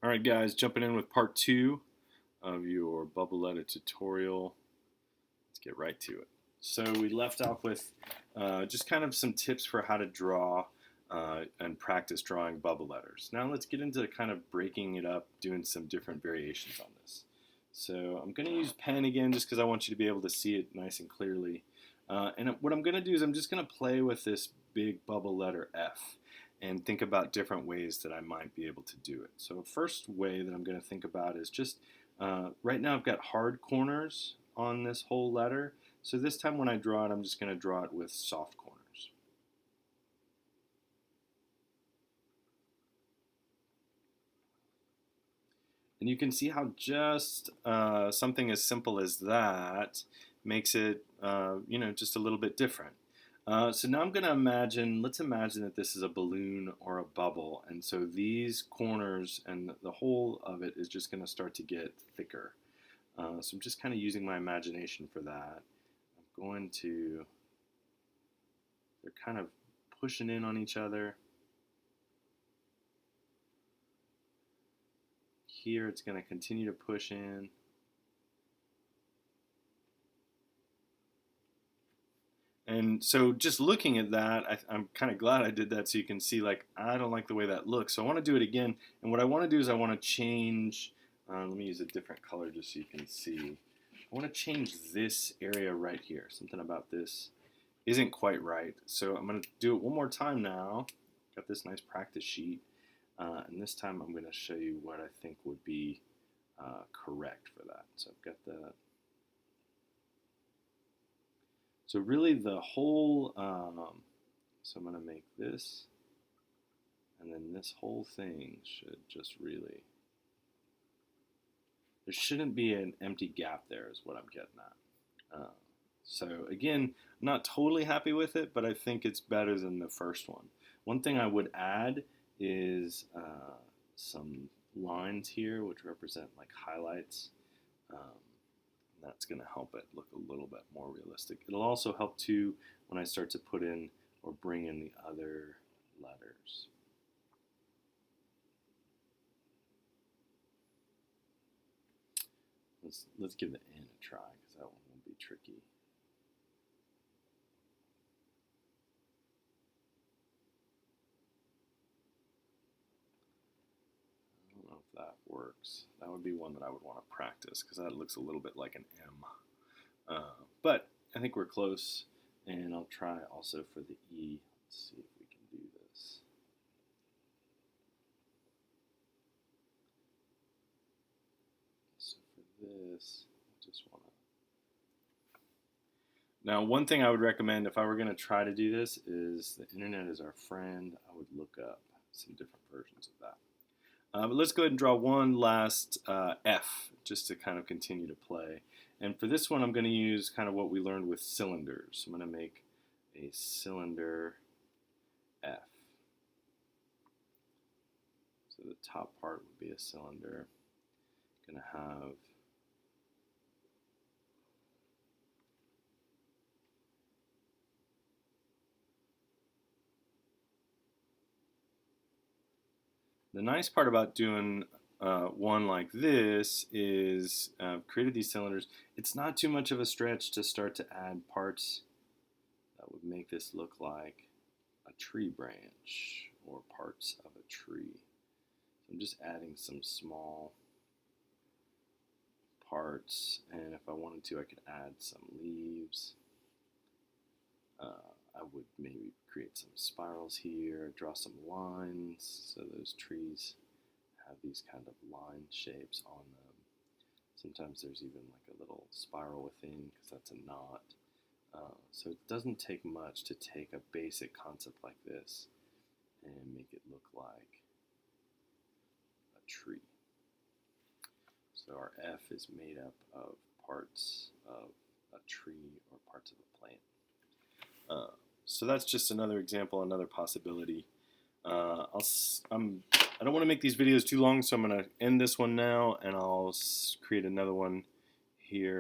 Alright guys, jumping in with part 2 of your bubble letter tutorial. Let's get right to it. So we left off with just kind of some tips for how to draw and practice drawing bubble letters. Now let's get into kind of breaking it up, doing some different variations on this. So I'm going to use pen again just because I want you to be able to see it nice and clearly. And what I'm going to do is I'm just going to play with this big bubble letter F and think about different ways that I might be able to do it. So first way that I'm going to think about is just right now I've got hard corners on this whole letter. So this time when I draw it, I'm just going to draw it with soft corners. And you can see how just something as simple as that makes it, just a little bit different. So now I'm going to imagine, let's imagine that this is a balloon or a bubble. And so these corners and the whole of it is just going to start to get thicker. So I'm just kind of using my imagination for that. I'm going to, they're kind of pushing in on each other. Here it's going to continue to push in. And so just looking at that, I'm kind of glad I did that so you can see, like, I don't like the way that looks. So I want to do it again. And what I want to do is I want to change, let me use a different color just so you can see. I want to change this area right here. Something about this isn't quite right. So I'm going to do it one more time now. Got this nice practice sheet. And this time I'm going to show you what I think would be correct for that. So I've got the... So really the whole, so I'm going to make this, and then this whole thing should just really, there shouldn't be an empty gap there is what I'm getting at. So again, I'm not totally happy with it, but I think it's better than the first one. One thing I would add is some lines here which represent like highlights. That's going to help it look a little bit more realistic. It'll also help too when I start to put in or bring in the other letters. Let's give the N a try because that one will be tricky. I don't know if that works. That would be one that I would want to practice because that looks a little bit like an M. But I think we're close, and I'll try also for the E. Let's see if we can do this. So for this, I just want to... Now, one thing I would recommend if I were going to try to do this is the internet is our friend. I would look up some different versions of that. But let's go ahead and draw one last F just to kind of continue to play. And for this one, I'm going to use kind of what we learned with cylinders. I'm going to make a cylinder F. So the top part would be a cylinder. Going to have the nice part about doing one like this is created these cylinders. It's not too much of a stretch to start to add parts that would make this look like a tree branch or parts of a tree. So I'm just adding some small parts, and if I wanted to, I could add some leaves. I would maybe create some spirals here, draw some lines so those trees have these kind of line shapes on them. Sometimes there's even like a little spiral within because that's a knot. So it doesn't take much to take a basic concept like this and make it look like a tree. So our F is made up of parts of a tree or parts of a plant. So that's just another example, another possibility. I don't want to make these videos too long, so I'm going to end this one now, and I'll create another one here.